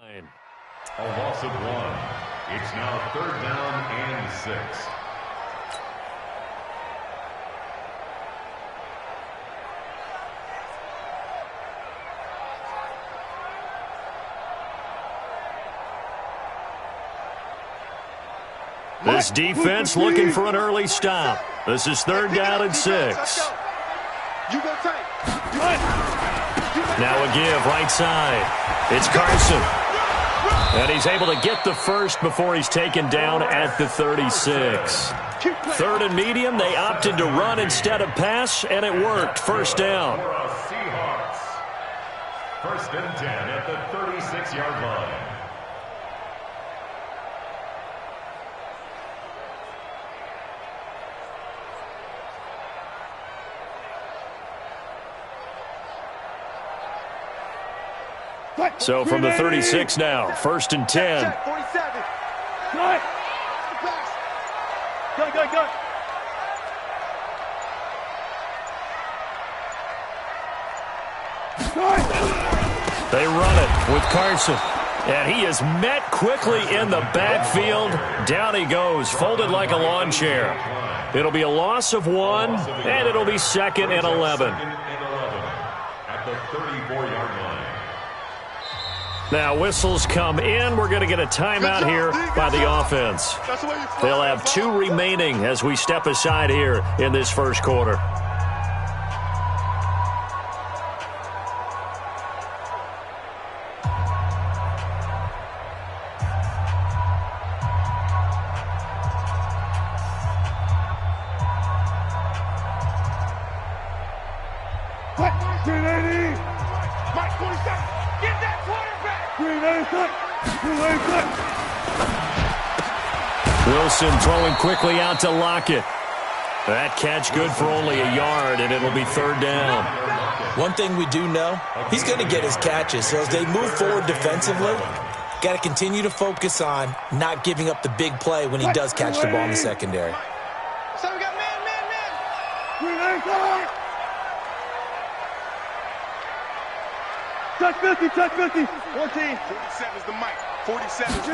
A loss of 1. It's now 3rd down and 6. This defense looking for an early stop. This is 3rd down and 6. Now a give right side. It's Carson. And he's able to get the first before he's taken down at the 36. 3rd and medium, they opted to run instead of pass, and it worked. 1st down. Seahawks. 1st and 10 at the 36-yard line. So from the 36 now, 1st and 10. 47. Go. They run it with Carson. And he is met quickly in the backfield. Down he goes, folded like a lawn chair. It'll be a loss of 1, and it'll be 2nd and 11. At the 34-yard line. Now whistles come in. We're going to get a timeout here by the offense. They'll have 2 remaining as we step aside here in this 1st quarter. Wilson throwing quickly out to Lockett. That catch good for only a yard, and it'll be 3rd down. One thing we do know, he's going to get his catches. So as they move forward defensively, got to continue to focus on not giving up the big play when he does catch the ball in the secondary. So we got man. Touch 50. 14. 47's the mic. 47's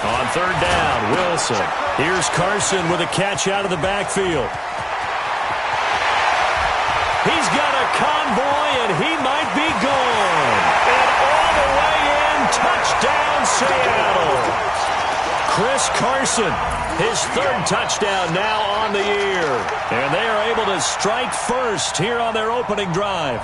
On 3rd down, Wilson. Here's Carson with a catch out of the backfield. He's got a convoy, and he might be gone. And all the way in, touchdown Seattle. Chris Carson, his 3rd touchdown now on the year. And they are able to strike first here on their opening drive.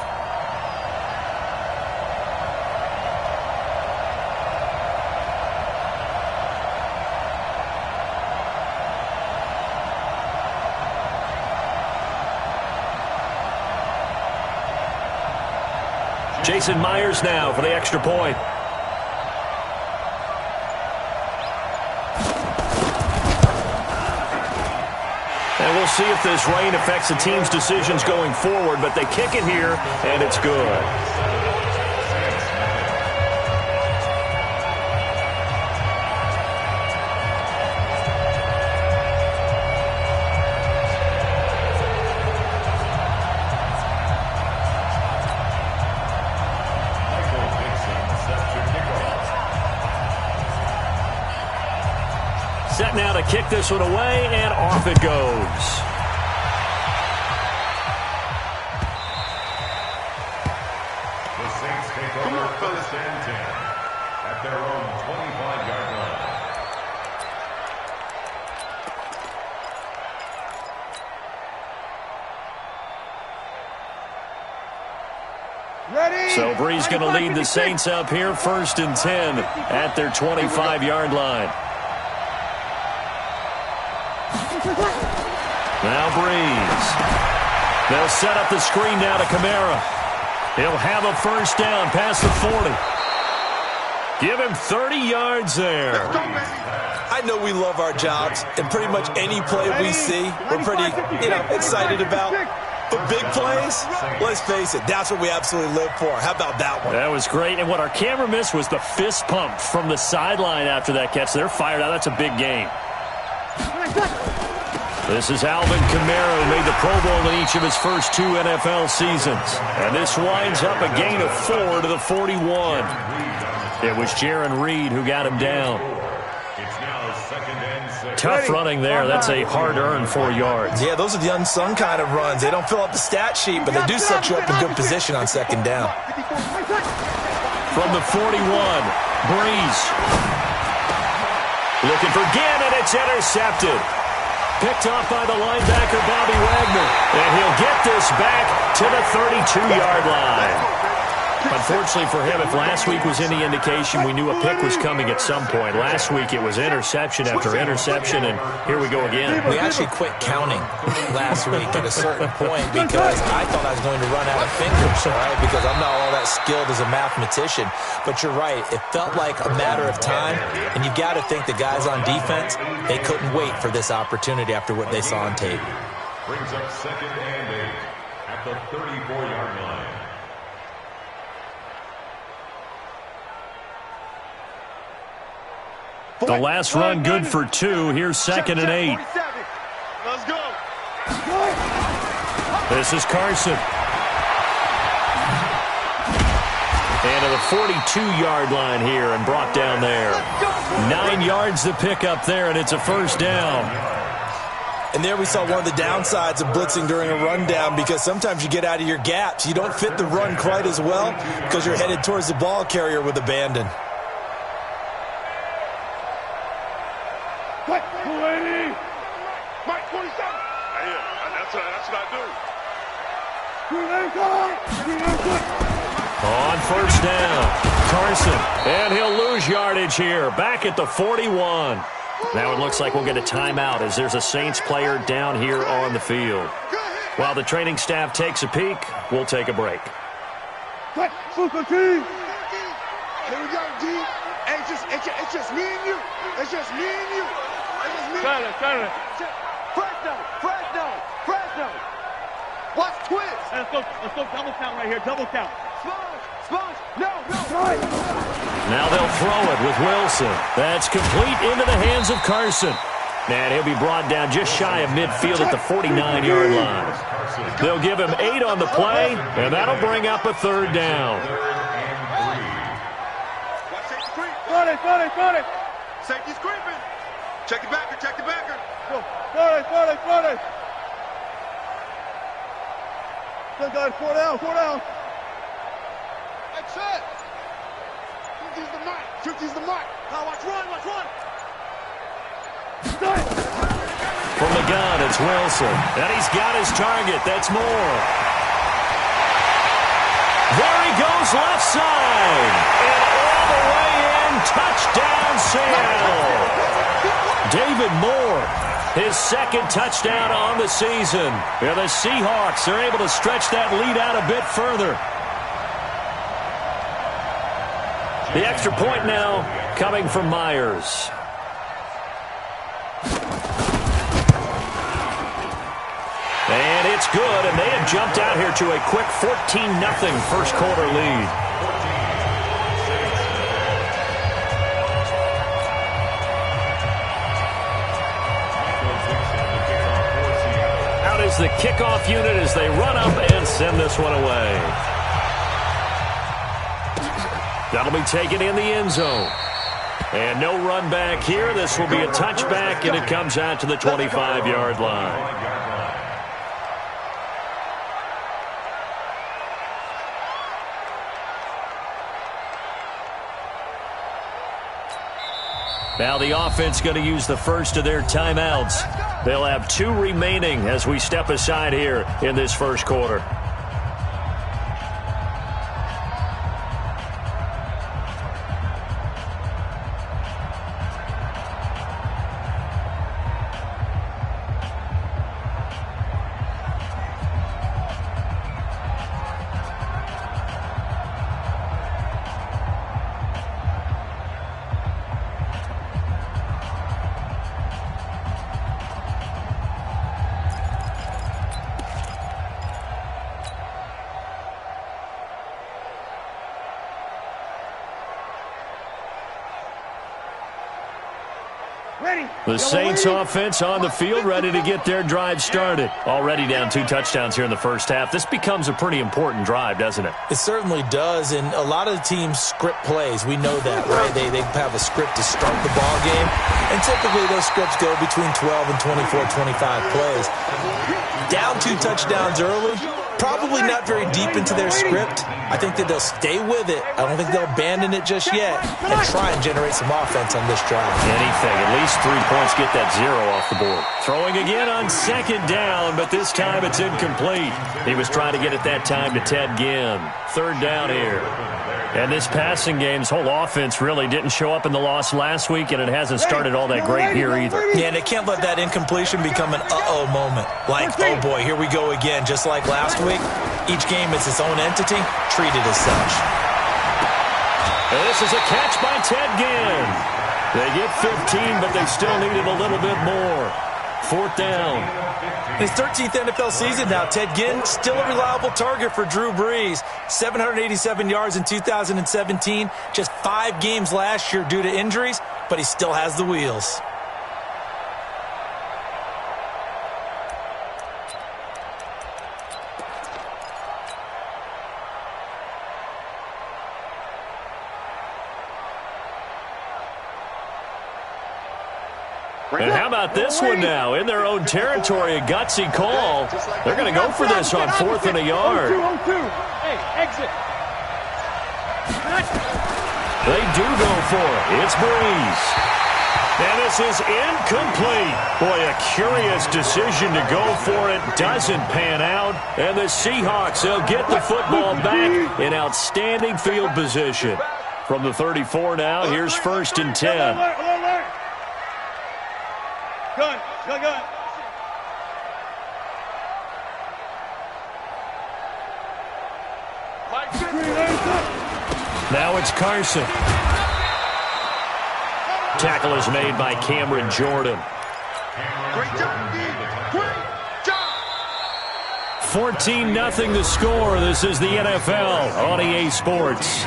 Jason Myers now for the extra point. And we'll see if this rain affects the team's decisions going forward, but they kick it here, and it's good. Set now to kick this one away, and off it goes. The Saints take over 1st and 10 at their own 25-yard line. Ready? So Bree's going to lead the Saints up here, 1st and 10 at their 25-yard line. Now Breeze. They'll set up the screen now to Kamara. He'll have a 1st down past the 40. Give him 30 yards there. I know we love our jobs, and pretty much any play we see, we're pretty, excited about. But big plays, let's face it, that's what we absolutely live for. How about that one? That was great, and what our camera missed was the fist pump from the sideline after that catch. They're fired out. That's a big game. This is Alvin Kamara, who made the Pro Bowl in each of his first 2 NFL seasons. And this winds up a gain of 4 to the 41. It was Jaron Reed who got him down. It's now 2nd and 6. Tough running there. That's a hard-earned 4 yards. Yeah, those are the unsung kind of runs. They don't fill out the stat sheet, but they do set you up in good position on 2nd down. From the 41, Breeze. Looking for Ginn, and it's intercepted. Picked off by the linebacker, Bobby Wagner. And he'll get this back to the 32-yard line. Unfortunately for him, if last week was any indication, we knew a pick was coming at some point. Last week it was interception after interception, and here we go again. We actually quit counting last week at a certain point because I thought I was going to run out of fingers, all right, because I'm not all that skilled as a mathematician. But you're right. It felt like a matter of time, and you've got to think the guys on defense, they couldn't wait for this opportunity after what they saw on tape. Brings up 2nd and 8 at the 34-yard line. The last run good for 2. Here's 2nd and 8. Let's go. This is Carson. And to the 42-yard line here and brought down there. 9 yards to pick up there, and it's a first down. And there we saw one of the downsides of blitzing during a rundown because sometimes you get out of your gaps. You don't fit the run quite as well because you're headed towards the ball carrier with abandon. Mike 280. Mike 27. Yeah, that's what I do. On first down, Carson. And he'll lose yardage here. Back at the 41. Now it looks like we'll get a timeout as there's a Saints player down here on the field. While the training staff takes a peek, we'll take a break. Here we go, D. Hey, it's just me and you. It's just me and you. It's just me. Fresno. Watch twist. Let's go double count right here. Double count. Sponge. No. Now they'll throw it with Wilson. That's complete into the hands of Carson. And he'll be brought down just shy of midfield at the 49-yard line. They'll give him 8 on the play, and that'll bring up a third down. Got it. Safety's creeping. Check the backer. Go. Got it. Still got it. 4 down. That's it. Shoot, use the mic. Now watch run. From the gun, it's Wilson. And he's got his target. That's Moore. There he goes left side. And all the way in, touchdown Seattle. David Moore, his second touchdown on the season. And the Seahawks are able to stretch that lead out a bit further. The extra point now coming from Myers. And it's good, and they have jumped out here to a quick 14-0 first quarter lead. Out is the kickoff unit as they run up and send this one away. That'll be taken in the end zone. And no run back here. This will be a touchback, and it comes out to the 25-yard line. Now the offense going to use the first of their timeouts. They'll have 2 remaining as we step aside here in this first quarter. The Saints offense on the field, ready to get their drive started. Already down 2 touchdowns here in the first half. This becomes a pretty important drive, doesn't it? It certainly does, and a lot of the teams script plays. We know that, right? They have a script to start the ball game, and typically those scripts go between 12 and 24, 25 plays. Down 2 touchdowns early, probably not very deep into their script. I think that they'll stay with it. I don't think they'll abandon it just yet and try and generate some offense on this drive. Anything. At least 3 points, get that 0 off the board. Throwing again on 2nd down, but this time it's incomplete. He was trying to get it that time to Ted Ginn. 3rd down here. And this passing game's whole offense really didn't show up in the loss last week, and it hasn't started all that great here either. Yeah, and they can't let that incompletion become an uh-oh moment. Like, oh boy, here we go again. Just like last week, each game is its own entity, treated as such. And this is a catch by Ted Ginn. They get 15, but they still needed a little bit more. 4th down. His 13th NFL season now, Ted Ginn, still a reliable target for Drew Brees. 787 yards in 2017, just 5 games last year due to injuries, but he still has the wheels. And how about this one now? In their own territory, a gutsy call. They're going to go for this on 4th and a yard. Hey, exit. They do go for it. It's Brees. And this is incomplete. Boy, a curious decision to go for it. Doesn't pan out. And the Seahawks, they'll get the football back in outstanding field position. From the 34 now, here's 1st and 10. Gun. Now it's Carson. Tackle is made by Cameron Jordan. Great job, D. Great job. 14-0 the score. This is the NFL on EA Sports.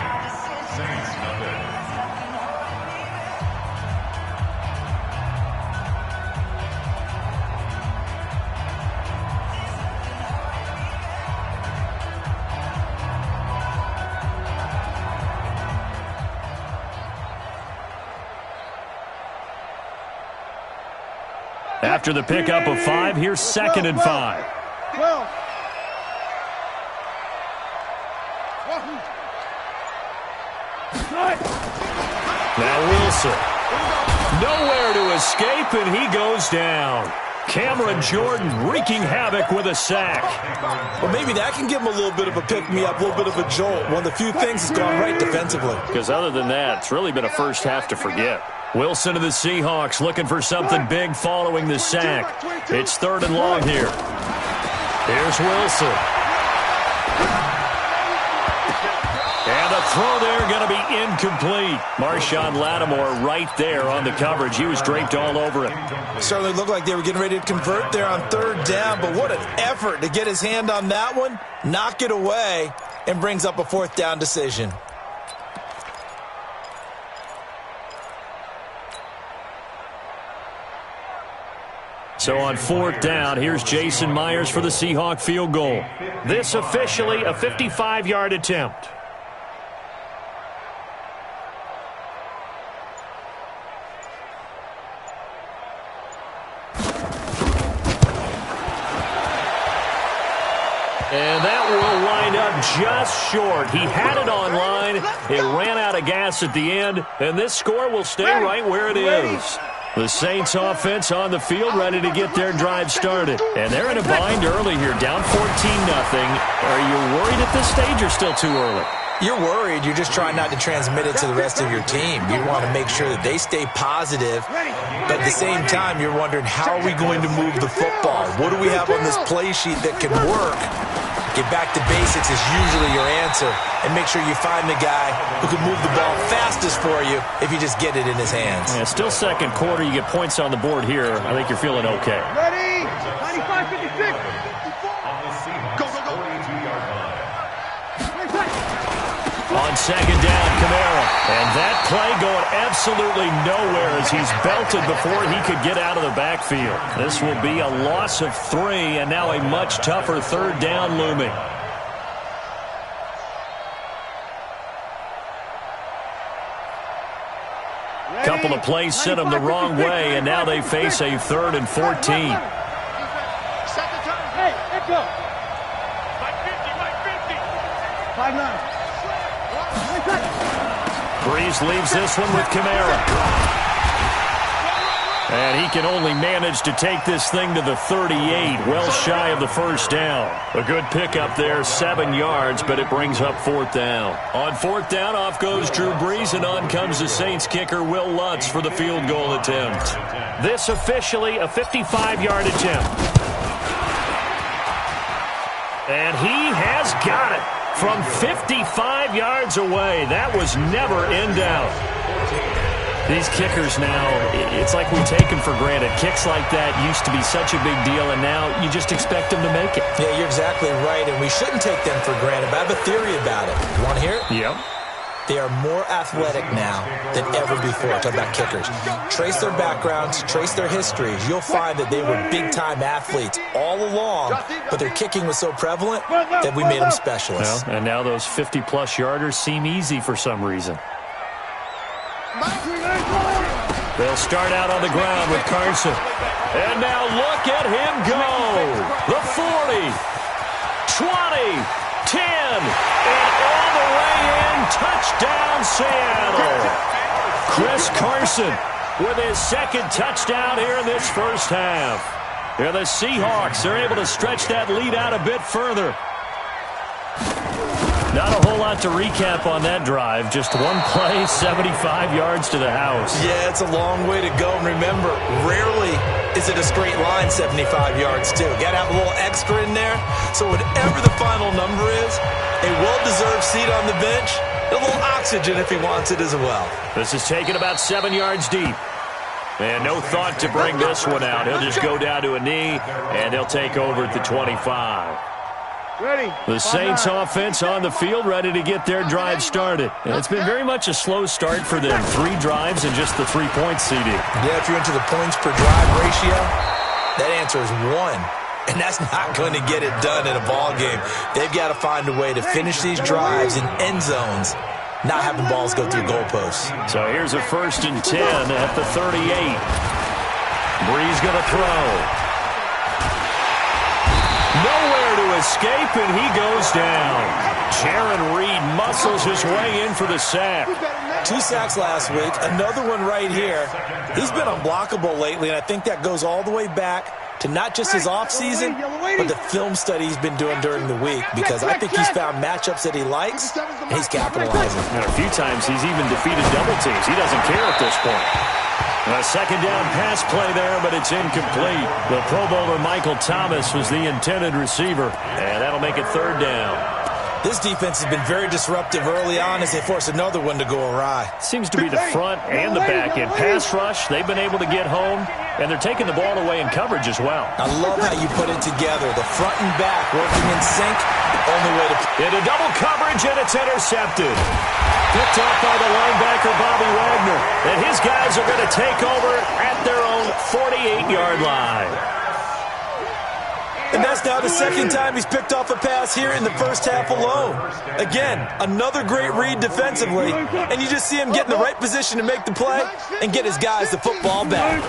After the pickup of 5, here's 2nd and 5. 12. Now Wilson. Nowhere to escape, and he goes down. Cameron Jordan wreaking havoc with a sack. Well, maybe that can give him a little bit of a pick-me-up, a little bit of a jolt. One of the few things that's gone right defensively. Because other than that, it's really been a first half to forget. Wilson to the Seahawks looking for something big following the sack. It's 3rd and long here. Here's Wilson. And the throw there going to be incomplete. Marshawn Lattimore right there on the coverage. He was draped all over it. Certainly looked like they were getting ready to convert there on 3rd down, but what an effort to get his hand on that one, knock it away, and brings up a 4th down decision. So on 4th down, here's Jason Myers for the Seahawk field goal. This officially a 55-yard attempt. And that will wind up just short. He had it on line. It ran out of gas at the end, and this score will stay right where it is. The Saints offense on the field ready to get their drive started. And they're in a bind early here, down 14-0. Are you worried at this stage or still too early? You're worried. You're just trying not to transmit it to the rest of your team. You want to make sure that they stay positive. But at the same time, you're wondering, how are we going to move the football? What do we have on this play sheet that can work? Get back to basics is usually your answer. And make sure you find the guy who can move the ball fastest for you if you just get it in his hands. Yeah, still 2nd quarter. You get points on the board here. I think you're feeling okay. Ready? 95-56. Go. On on second down, Kamara. And that play going absolutely nowhere as he's belted before he could get out of the backfield. This will be a loss of 3, and now a much tougher third down looming. Couple of plays sent them the wrong way, and now they face a 3rd and 14. Hey, let's go. Like 50. 5-9. Breeze leaves this one with Kamara. And he can only manage to take this thing to the 38, well shy of the first down. A good pickup there, 7 yards, but it brings up 4th down. On 4th down, off goes Drew Brees, and on comes the Saints kicker, Will Lutz, for the field goal attempt. This officially a 55-yard attempt. And he has got it from 55 yards away. That was never in doubt. These kickers now, it's like we take them for granted. Kicks like that used to be such a big deal, and now you just expect them to make it. Yeah, you're exactly right, and we shouldn't take them for granted. But I have a theory about it. You want to hear it? Yep. They are more athletic now than ever before. Talk about kickers. Trace their backgrounds, trace their histories. You'll find that they were big-time athletes all along, but their kicking was so prevalent that we made them specialists. Well, and now those 50-plus yarders seem easy for some reason. They'll start out on the ground with Carson. And now look at him go. The 40, 20, 10, and all the way in. Touchdown, Seattle. Chris Carson with his 2nd touchdown here in this first half. Yeah, the Seahawks are able to stretch that lead out a bit further. Not a whole lot to recap on that drive. Just one play, 75 yards to the house. Yeah, it's a long way to go. And remember, rarely is it a straight line 75 yards, too. Got to have a little extra in there. So whatever the final number is, a well-deserved seat on the bench, a little oxygen if he wants it as well. This is taken about 7 yards deep. And no thought to bring this one out. He'll just go down to a knee, and he'll take over at the 25. Ready. The Saints offense on the field, ready to get their drive started. And it's been very much a slow start for them. 3 drives and just the 3-point CD. Yeah, if you're into the points per drive ratio, that answer is 1. And that's not going to get it done in a ball game. They've got to find a way to finish these drives in end zones, not having balls go through goalposts. So here's a 1st and 10 at the 38. Breeze going to throw. Nowhere to escape, and he goes down. Jaron Reed muscles his way in for the sack. 2 sacks last week, another one right here. He's been unblockable lately, and I think that goes all the way back to not just his offseason, but the film study he's been doing during the week, because I think he's found matchups that he likes, and he's capitalizing. And a few times he's even defeated double teams. He doesn't care at this point. A 2nd down pass play there, but it's incomplete. The Pro Bowler Michael Thomas was the intended receiver, and that'll make it 3rd down. This defense has been very disruptive early on as they force another one to go awry. Seems to be the front and the back end. Pass rush, they've been able to get home, and they're taking the ball away in coverage as well. I love how you put it together. The front and back working in sync, the only way to... Into double coverage, and it's intercepted. Picked off by the linebacker, Bobby Wagner. And his guys are going to take over at their own 48-yard line. And that's now the 2nd time he's picked off a pass here in the first half alone. Again, another great read defensively, and you just see him get in the right position to make the play and get his guys the football back.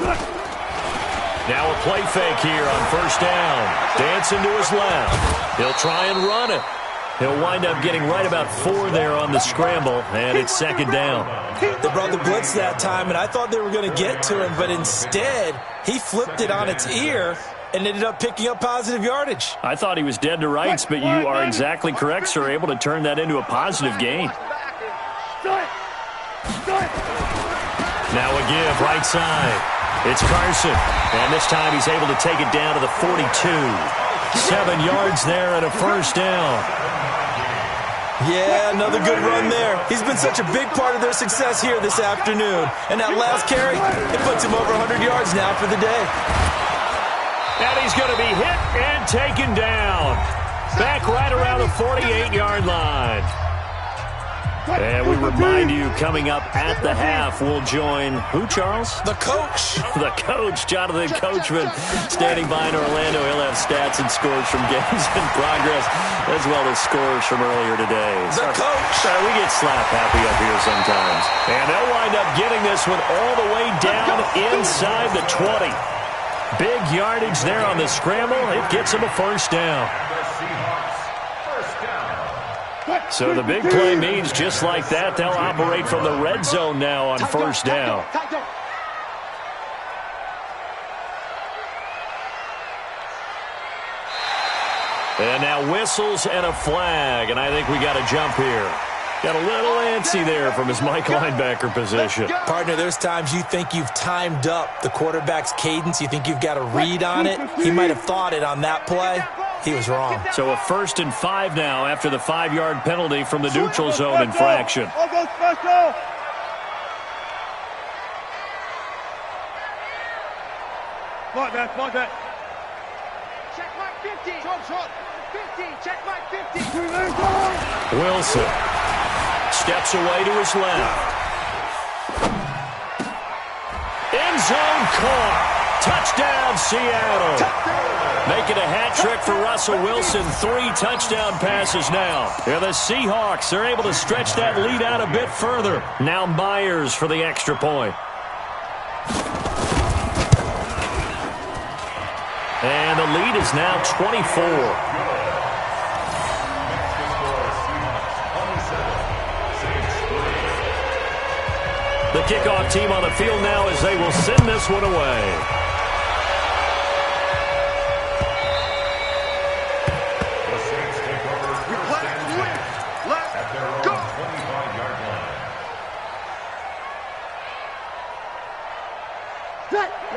Now a play fake here on 1st down. Dancing to his left. He'll try and run it. He'll wind up getting right about 4 there on the scramble, and it's 2nd down. They brought the blitz that time, and I thought they were going to get to him, but instead he flipped it on its ear and ended up picking up positive yardage. I thought he was dead to rights, but you are exactly correct, sir, able to turn that into a positive gain. Now a give, right side. It's Carson, and this time he's able to take it down to the 42. 7 yards there and a 1st down. Yeah, another good run there. He's been such a big part of their success here this afternoon. And that last carry, it puts him over 100 yards now for the day. And he's going to be hit and taken down. Back right around the 48-yard line. And we remind you, coming up at the half, we'll join who, Charles? The coach. The coach, Jonathan Coachman, standing by in Orlando. He'll have stats and scores from games in progress, as well as scores from earlier today. The coach. We get slap happy up here sometimes. And they'll wind up getting this one all the way down inside the 20. Big yardage there on the scramble. It gets them a first down. So the big play means just like that, they'll operate from the red zone now on first down. And now whistles and a flag, and I think we got a jump here. Got a little antsy there from his Mike linebacker position. Partner, there's times you think you've timed up the quarterback's cadence. You think you've got a read on it. He might have thought it on that play. He was wrong. So a 1st and 5 now after the 5-yard penalty from the neutral zone infraction. Mark that. Check mark 50. Short. 50. Check mark 50. Wilson steps away to his left. End zone caught. Touchdown, Seattle. Making a hat trick for Russell Wilson. 3 touchdown passes now. Yeah, the Seahawks are able to stretch that lead out a bit further. Now Myers for the extra point. And the lead is now 24. The kickoff team on the field now as they will send this one away.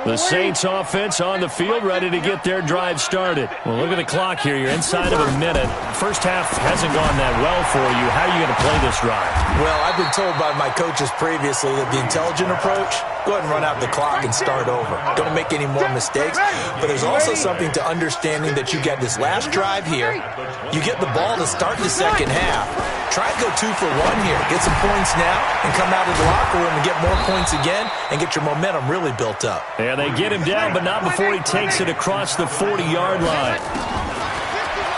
The Saints offense on the field, ready to get their drive started. Well, look at the clock here. You're inside of a minute. First half hasn't gone that well for you. How are you going to play this drive? Well, I've been told by my coaches previously that the intelligent approach, go ahead and run out the clock and start over. Don't make any more mistakes. But there's also something to understanding that you get this last drive here. You get the ball to start the second half. Try and go 2 for 1 here. Get some points now and come out of the locker room and get more points again and get your momentum really built up. Yeah, they get him down, but not before he takes it across the 40-yard line.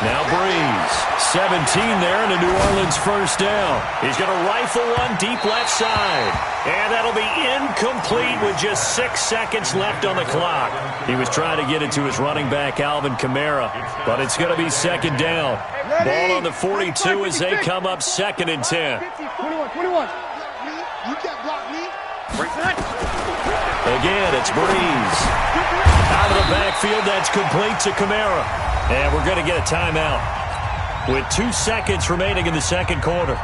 Now Breeze, 17 there, and a New Orleans first down. He's going to rifle one deep left side. And that'll be incomplete with just 6 seconds left on the clock. He was trying to get it to his running back, Alvin Kamara, but it's going to be second down. Ball on the 42 as they come up 2nd and 10. 21. You can't block me. Again, it's Breeze. Out of the backfield, that's complete to Kamara. And we're going to get a timeout with 2 seconds remaining in the second quarter.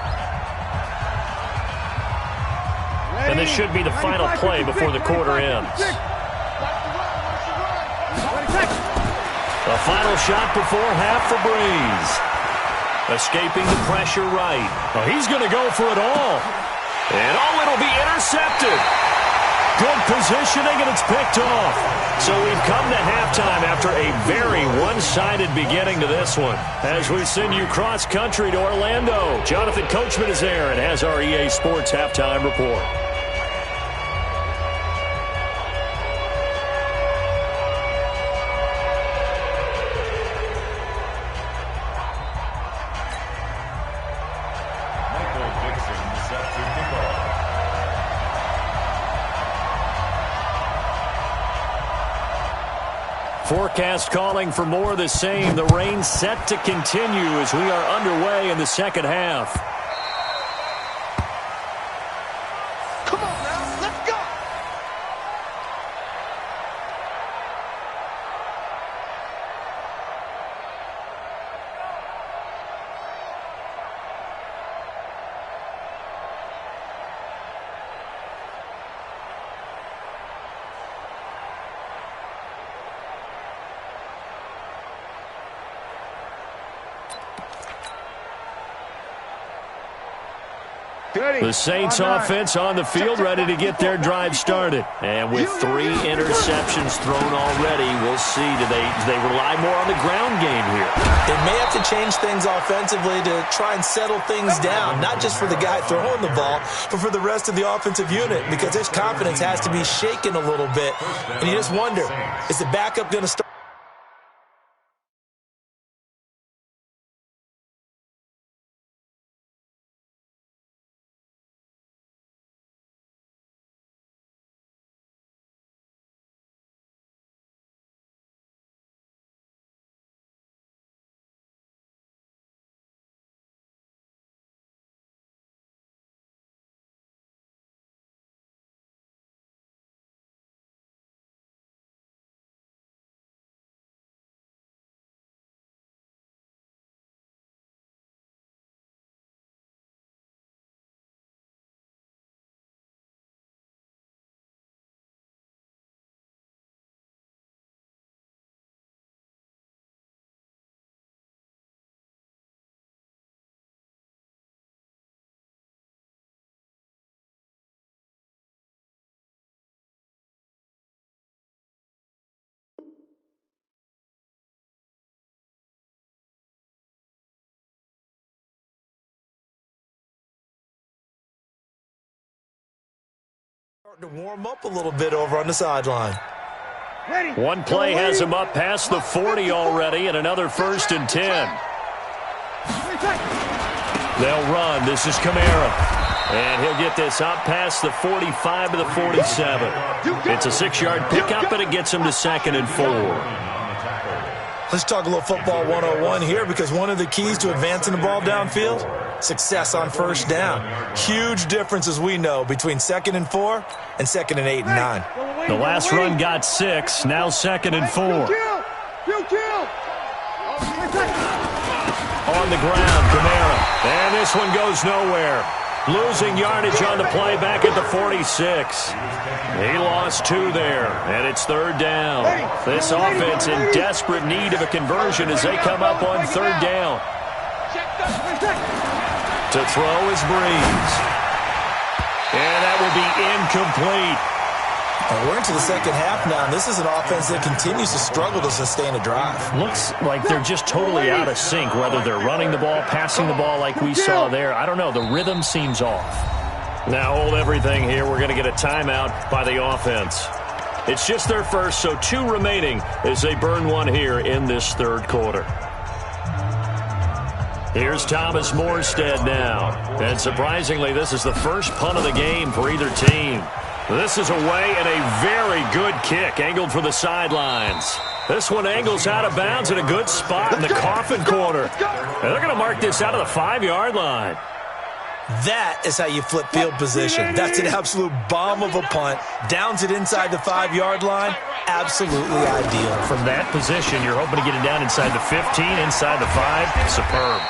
And this should be the final play before the quarter ends. The final shot before half for Breeze. Escaping the pressure right. Oh, he's going to go for it all. And it'll be intercepted. Good positioning, and it's picked off. So we've come to halftime after a very one-sided beginning to this one. As we send you cross-country to Orlando, Jonathan Coachman is there and has our EA Sports halftime report. Forecast calling for more of the same. The rain set to continue as we are underway in the second half. Come on now, let's go. The Saints offense on the field, ready to get their drive started. And with 3 interceptions thrown already, we'll see. Do they rely more on the ground game here? They may have to change things offensively to try and settle things down, not just for the guy throwing the ball, but for the rest of the offensive unit, because his confidence has to be shaken a little bit. And you just wonder, is the backup going to start? To warm up a little bit over on the sideline. One play has him up past the 40 already, and another 1st and 10. They'll run. This is Kamara. And he'll get this up past the 45 to the 47. It's a 6-yard pickup, and it gets him to 2nd and 4. Let's talk a little football 101 here, because one of the keys to advancing the ball downfield, success on 1st down. Huge difference, as we know, between 2nd and 4 and 2nd and 8 and 9. The last run got 6, now 2nd and 4. On the ground, Kamara. And this one goes nowhere. Losing yardage on the play back at the 46. He lost 2 there, and it's 3rd down. This offense in desperate need of a conversion as they come up on 3rd down. To throw is Breeze. And that will be incomplete. We're into the 2nd half now, and this is an offense that continues to struggle to sustain a drive. Looks like they're just totally out of sync, whether they're running the ball, passing the ball like we saw there. I don't know. The rhythm seems off. Now hold everything here. We're going to get a timeout by the offense. It's just their first, so 2 remaining as they burn one here in this 3rd quarter. Here's Thomas Morstead now. And surprisingly, this is the first punt of the game for either team. This is away and a very good kick, angled for the sidelines. This one angles out of bounds in a good spot in the coffin corner. And they're going to mark this out of the 5-yard line. That is how you flip field position. That's an absolute bomb of a punt. Downs it inside the 5-yard line. Absolutely ideal. From that position, you're hoping to get it down inside the 15, inside the 5. Superb.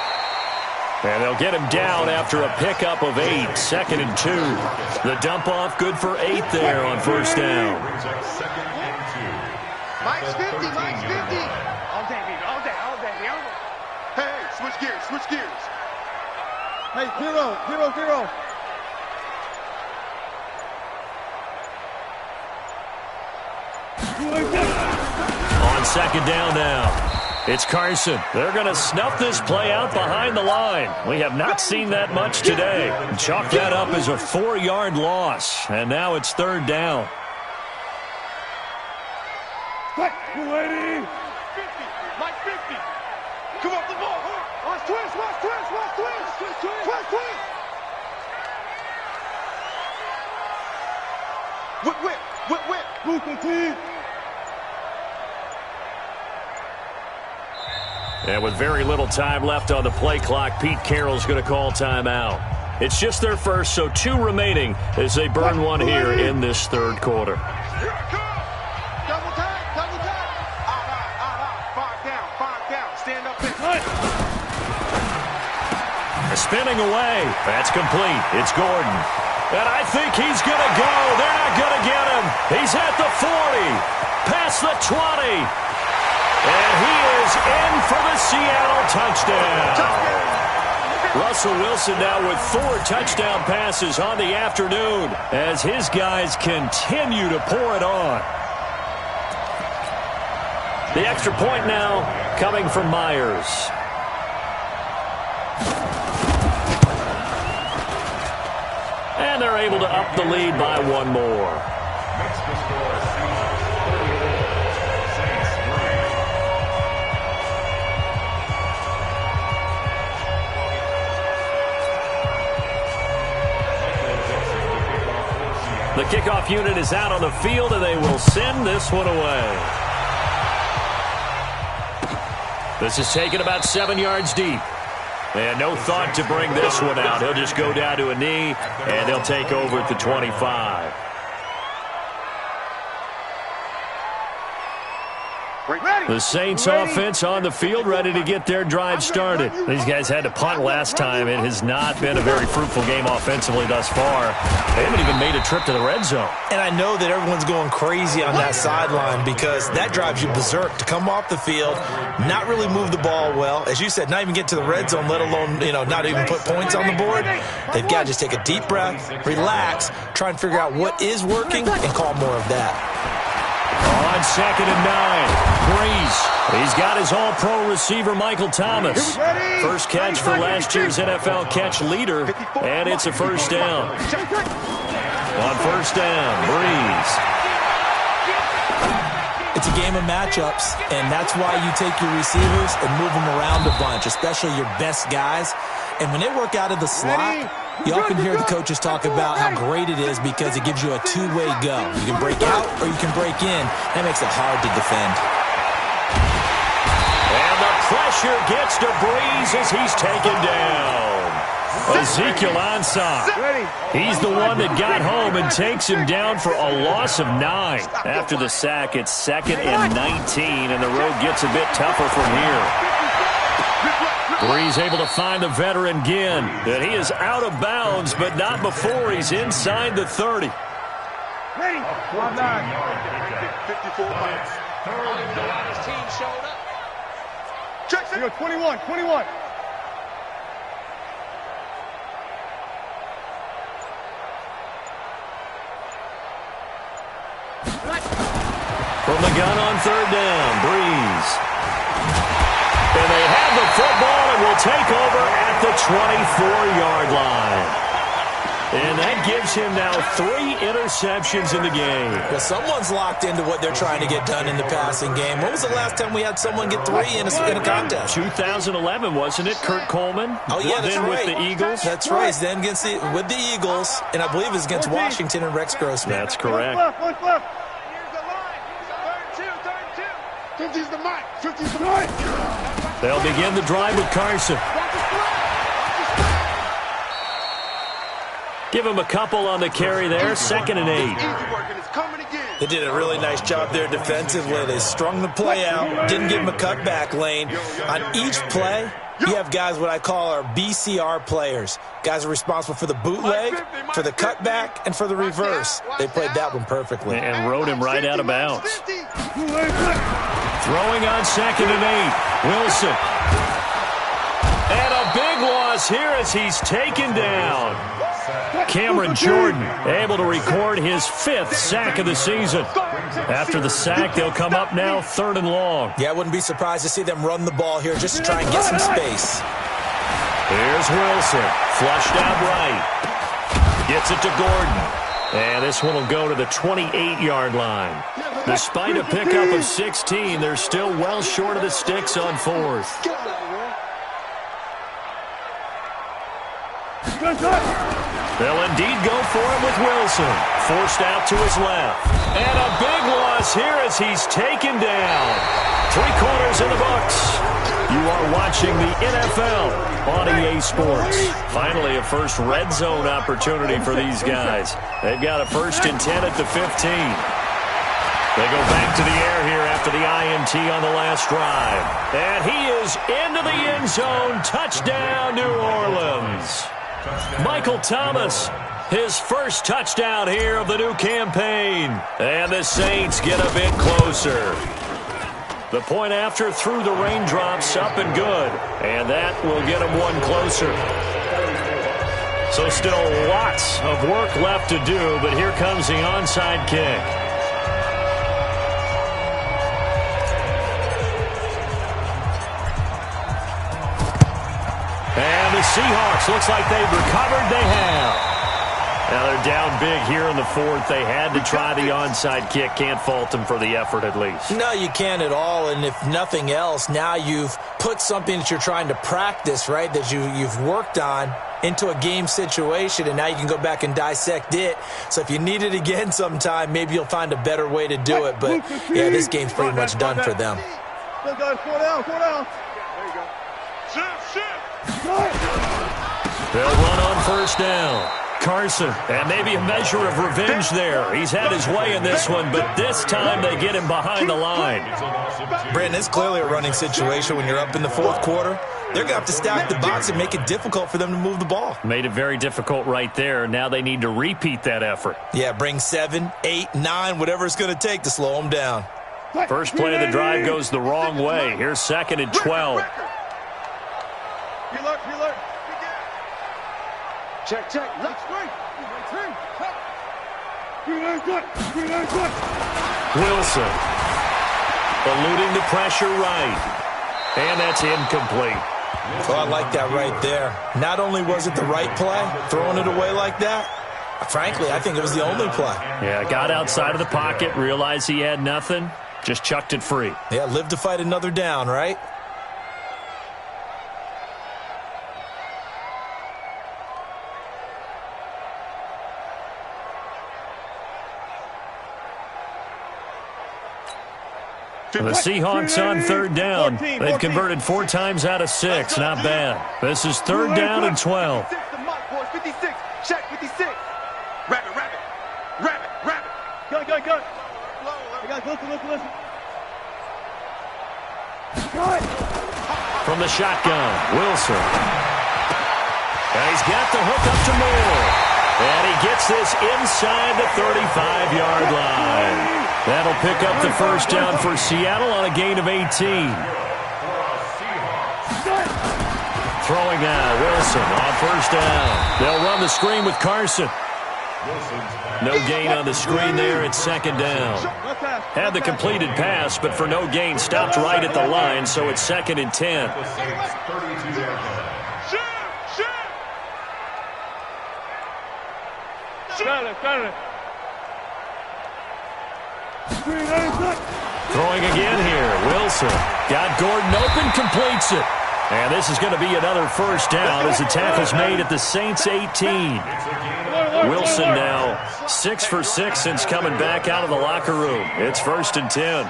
And they'll get him down after a pickup of 8, 2nd and 2. The dump off good for 8 there on 1st down. Mike's 50, Mike's 50. All day, baby, all day, all day. Hey, switch gears, switch gears. Hey, 0, 0, 0. On 2nd down now. It's Carson. They're going to snuff this play out behind the line. We have not seen that much today. Chalk that up as a 4-yard loss. And now it's 3rd down. Quick, you ready? 50, Mike 50. Come up the ball. Watch twist, watch twist, watch twist. Twist, twist, twist, twist. Whip, whip, whip, whip. Move the team. And with very little time left on the play clock, Pete Carroll's going to call timeout. It's just their first, so 2 remaining as they burn one here in this 3rd quarter. Here I come. Double time, double time. Out. 5 down. Stand up and cut. Spinning away. That's complete. It's Gordon. And I think he's going to go. They're not going to get him. He's at the 40. Past the 20. And he is in for the Seattle touchdown. Russell Wilson now with 4 touchdown passes on the afternoon as his guys continue to pour it on. The extra point now coming from Myers. And they're able to up the lead by 1 more. Makes the score Seahawks 38, Saints 3. The kickoff unit is out on the field, and they will send this one away. This is taken about 7 yards deep. And no thought to bring this one out. He'll just go down to a knee, and they'll take over at the 25. The Saints offense on the field, ready to get their drive started. These guys had to punt last time. It has not been a very fruitful game offensively thus far. They haven't even made a trip to the red zone. And I know that everyone's going crazy on that sideline because that drives you berserk to come off the field, not really move the ball well. As you said, not even get to the red zone, let alone, not even put points on the board. They've got to just take a deep breath, relax, try and figure out what is working, and call more of that. On 2nd and 9, Breeze. He's got his all-pro receiver, Michael Thomas. First catch for last year's NFL catch leader, and it's a first down. On first down, Breeze. It's a game of matchups, and that's why you take your receivers and move them around a bunch, especially your best guys. And when they work out of the slot, you often hear the coaches talk about how great it is because it gives you a two-way go. You can break out or you can break in. That makes it hard to defend. And the pressure gets to Breeze as he's taken down. Ezekiel Ansah. He's the one that got home and takes him down for a loss of 9. After the sack, it's 2nd and 19, and the road gets a bit tougher from here. Breeze able to find the veteran Ginn. And he is out of bounds, but not before he's inside the 30. Ready? 54 miles. His team showed up. Check. 21. From the gun on 3rd down, Breeze. And they have the football and will take over at the 24-yard line. And that gives him now 3 interceptions in the game. Well, someone's locked into what they're trying to get done in the passing game. When was the last time we had someone get 3 in a contest? 2011, wasn't it? Kurt Coleman? Oh, yeah, that's then right. With the Eagles? That's right. Then with the Eagles, and I believe it's against Washington and Rex Grossman. That's correct. Left. Here's the line. Third and 2. 50's the mark. 50's the mark. They'll begin the drive with Carson. Give him a couple on the carry there. 2nd and 8. Easy work, and it's coming again. They did a really nice job there defensively. They strung the play out, didn't give him a cutback lane. On each play, you have guys what I call our BCR players. Guys are responsible for the bootleg, for the cutback, and for the reverse. They played that one perfectly. And rode him right out of bounds. Throwing on 2nd and 8. Wilson. And a big loss here as he's taken down. Cameron Jordan able to record his 5th sack of the season. After the sack, they'll come up now 3rd and long. Yeah, I wouldn't be surprised to see them run the ball here just to try and get some space. Here's Wilson. Flushed out right. Gets it to Gordon. And this one will go to the 28-yard line. Despite a pickup of 16, they're still well short of the sticks on 4th. They'll indeed go for him with Wilson. Forced out to his left. And a big loss here as he's taken down. 3 quarters in the books. You are watching the NFL on EA Sports. Finally, a first red zone opportunity for these guys. They've got a 1st and 10 at the 15. They go back to the air here after the INT on the last drive. And he is into the end zone. Touchdown, New Orleans. Michael Thomas, his first touchdown here of the new campaign. And the Saints get a bit closer. The point after through the raindrops, up and good. And that will get them one closer. So still lots of work left to do, but here comes the onside kick. And the Seahawks, looks like they've recovered. They have. Now they're down big here in the fourth. They had to try the onside kick. Can't fault them for the effort at least. No, you can't at all. And if nothing else, now you've put something that you're trying to practice, right, that you've worked on into a game situation, and now you can go back and dissect it. So if you need it again sometime, maybe you'll find a better way to do it. But, yeah, this game's pretty much done for them. Go, guys, 4 down, 4 down. There you go. Shift. They'll run on first down. Carson, and maybe a measure of revenge there. He's had his way in this one, but this time they get him behind the line. Brandon, it's clearly a running situation when you're up in the fourth quarter. They're going to have to stack the box and make it difficult for them to move the ball. Made it very difficult right there. Now they need to repeat that effort. Yeah, bring 7, 8, 9, whatever it's going to take to slow them down. First play of the drive goes the wrong way. Here's 2nd and 12. Preload. Check. Left straight. Wilson eluding the pressure right. And that's incomplete. Oh, I like that right there. Not only was it the right play, throwing it away like that, frankly, I think it was the only play. Yeah, got outside of the pocket, realized he had nothing, just chucked it free. Yeah, live to fight another down, right? The Seahawks on 3rd down. They've converted 4 times out of 6. Not bad. This is 3rd down and 12. 56. Check 56. Rabbit. Go. Listen. From the shotgun, Wilson. And he's got the hook up to Moore. And he gets this inside the 35-yard line. That'll pick up the first down for Seattle on a gain of 18. Throwing out, Wilson on first down. They'll run the screen with Carson. No gain on the screen there. It's 2nd down. Had the completed pass, but for no gain, stopped right at the line, so it's 2nd and 10. Got it. Throwing again here. Wilson got Gordon open, completes it. And this is going to be another first down as the tackle's made at the Saints 18. Wilson now 6 for 6 since coming back out of the locker room. It's 1st and 10.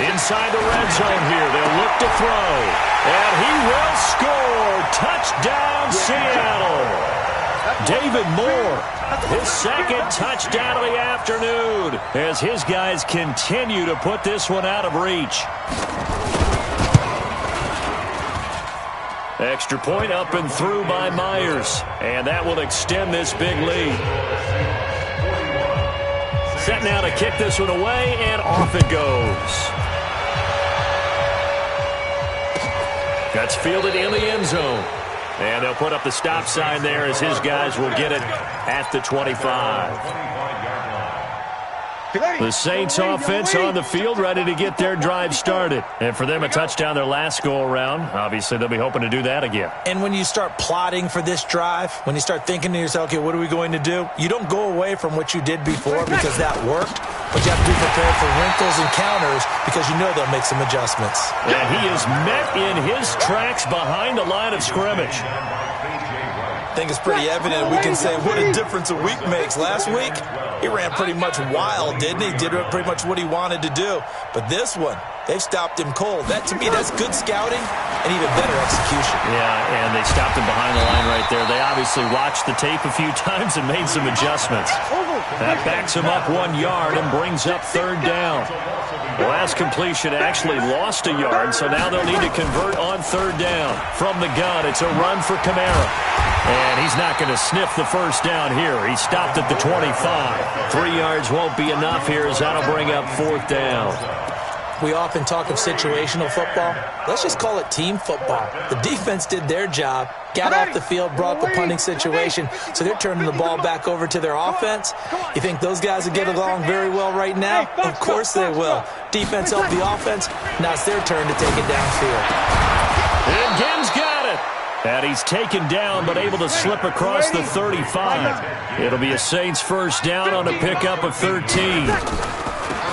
Inside the red zone here. They'll look to throw. And he will score. Touchdown, Seattle. David Moore, his 2nd touchdown of the afternoon as his guys continue to put this one out of reach. Extra point up and through by Myers, and that will extend this big lead. Set now to kick this one away, and off it goes. That's fielded in the end zone. And they'll put up the stop sign there as his guys will get it at the 25. The Saints offense on the field, ready to get their drive started. And for them, a touchdown their last go-around. Obviously, they'll be hoping to do that again. And when you start plotting for this drive, when you start thinking to yourself, okay, what are we going to do? You don't go away from what you did before because that worked. But you have to be prepared for wrinkles and counters because you know they'll make some adjustments. And he is met in his tracks behind the line of scrimmage. I think it's pretty evident. We can say what a difference a week makes. Last week, he ran pretty much wild, didn't he? Did pretty much what he wanted to do. But this one, They've stopped him cold. That, to me, that's good scouting and even better execution. Yeah, and they stopped him behind the line right there. They obviously watched the tape a few times and made some adjustments. That backs him up 1 yard and brings up third down. The last completion actually lost a yard, so now they'll need to convert on third down. From the gun, it's a run for Kamara. And he's not going to sniff the first down here. He stopped at the 25. 3 yards won't be enough here as that'll bring up fourth down. We often talk of situational football. Let's just call it team football. The defense did their job, got off the field, brought the punting situation, so they're turning the ball back over to their offense. You think those guys will get along very well right now? Of course they will. Defense helped the offense. Now it's their turn to take it downfield. And Gim's got it. And he's taken down but able to slip across the 35. It'll be a Saints first down on a pickup of 13.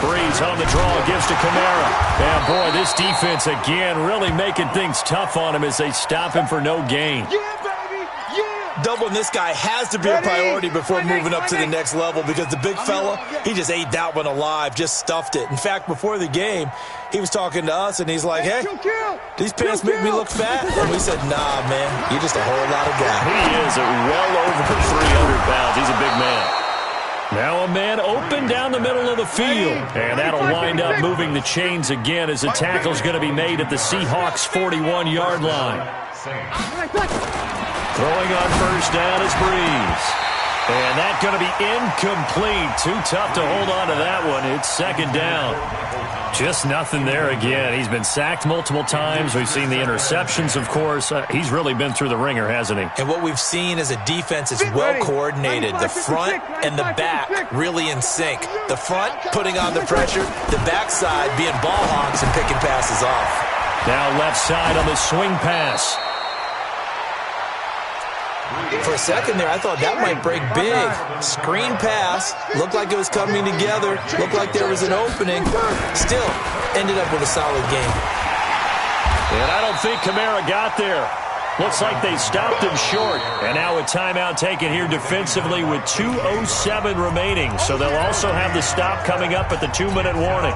Breeze on the draw, gives to Kamara. And boy, this defense again really making things tough on him as they stop him for no gain. Doubling this guy has to be a priority before moving up to the next level because the big fella, he just ate that one alive, just stuffed it. In fact, before the game, he was talking to us, and he's like, hey, these pants make me look fat? And we said, nah, man, you're just a whole lot of guy. He is at well over 300 pounds. He's a big man. Now a man open down the middle of the field. And that'll wind up moving the chains again as the tackle's going to be made at the Seahawks' 41-yard line. Throwing on first down is Breeze. And that's going to be incomplete. Too tough to hold on to that one. It's second down. Just nothing there again. He's been sacked multiple times. We've seen the interceptions, of course. He's really been through the ringer, hasn't he? And what we've seen is a defense that's well coordinated. The front and the back really in sync. The front putting on the pressure. The backside being ball hawks and picking passes off. Now left side on the swing pass. For a second there, I thought that might break big. Screen pass. Looked like it was coming together. Looked like there was an opening. Still, ended up with a solid game. And I don't think Kamara got there. Looks like they stopped him short. And now a timeout taken here defensively with 2:07 remaining. So they'll also have the stop coming up at the 2-minute warning.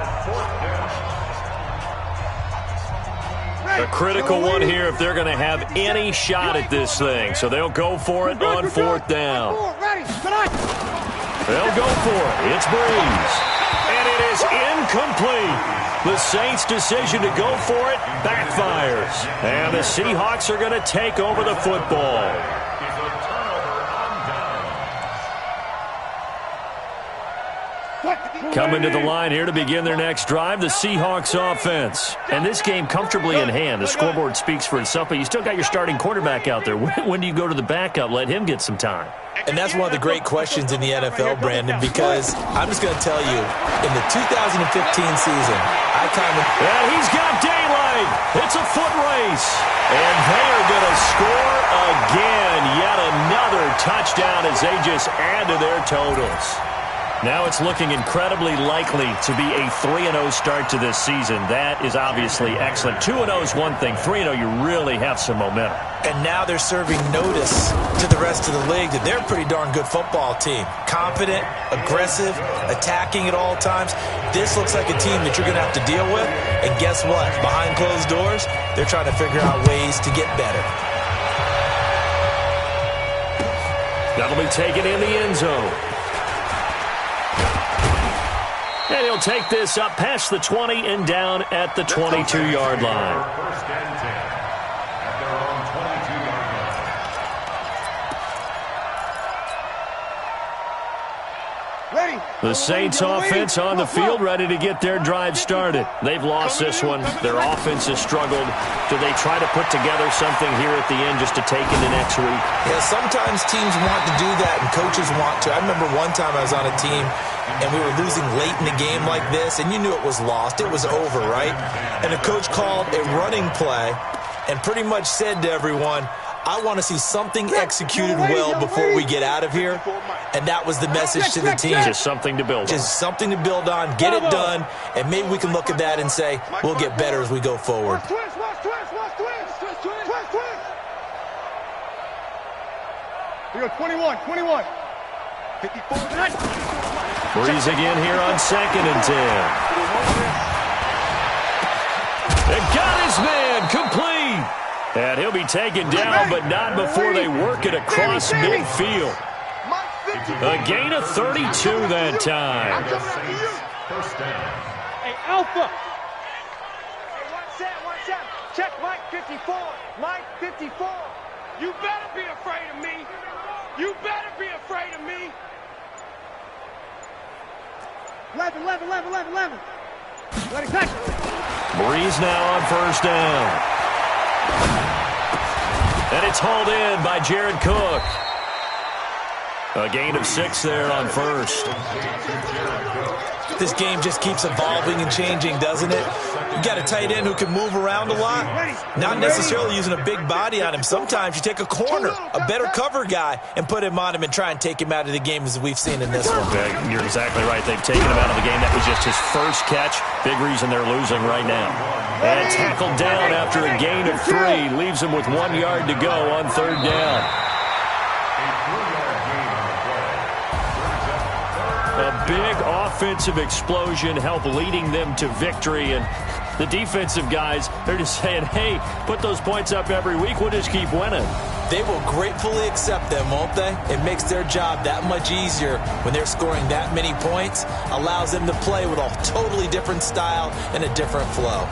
A critical one here if they're going to have any shot at this thing. So they'll go for it on fourth down. They'll go for it. It's Breeze. And it is incomplete. The Saints' decision to go for it backfires. And the Seahawks are going to take over the football. Coming to the line here to begin their next drive, the Seahawks offense. And this game comfortably in hand. The scoreboard speaks for itself, but you still got your starting quarterback out there. When do you go to the backup? Let him get some time. And that's one of the great questions in the NFL, Brandon, because I'm just going to tell you, in the 2015 season, And he's got daylight. It's a foot race. And they are going to score again. Yet another touchdown as they just add to their totals. Now it's looking incredibly likely to be a 3-0 start to this season. That is obviously excellent. 2-0 is one thing. 3-0, you really have some momentum. And now they're serving notice to the rest of the league that they're a pretty darn good football team. Confident, aggressive, attacking at all times. This looks like a team that you're going to have to deal with. And guess what? Behind closed doors, they're trying to figure out ways to get better. That'll be taken in the end zone. And he'll take this up past the 20 and down at the 22-yard line. First and 10 at their own 22-yard line. Ready. The Saints offense on the field, ready to get their drive started. They've lost this one. Their offense has struggled. Do they try to put together something here at the end just to take into next week? Yeah, sometimes teams want to do that and coaches want to. I remember one time I was on a team and we were losing late in the game like this, and you knew it was lost. It was over, right? And the coach called a running play and pretty much said to everyone, I want to see something executed well before we get out of here. And that was the message to the team. Just something to build on. Just something to build on, get it done, and maybe we can look at that and say, we'll get better as we go forward. We go 21. Breeze again here on 2nd and 10. And got his man complete. And he'll be taken down, but not before they work it across midfield. A gain of 32 that time. First down. Hey, Alpha. Hey, watch that. Check Mike 54. Mike 54. You better be afraid of me. You better be afraid of me. 11. Let it touch. Breeze now on first down. And it's hauled in by Jared Cook. A gain of 6 there on first. This game just keeps evolving and changing, doesn't it? You got a tight end who can move around a lot. Not necessarily using a big body on him. Sometimes you take a corner, a better cover guy, and put him on him and try and take him out of the game as we've seen in this one. You're exactly right. They've taken him out of the game. That was just his first catch. Big reason they're losing right now. And tackled down after a gain of 3. Leaves him with 1 yard to go on third down. A big offensive explosion helped leading them to victory. And the defensive guys, they're just saying, hey, put those points up every week. We'll just keep winning. They will gratefully accept them, won't they? It makes their job that much easier when they're scoring that many points. Allows them to play with a totally different style and a different flow.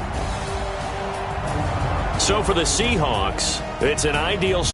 So for the Seahawks, it's an ideal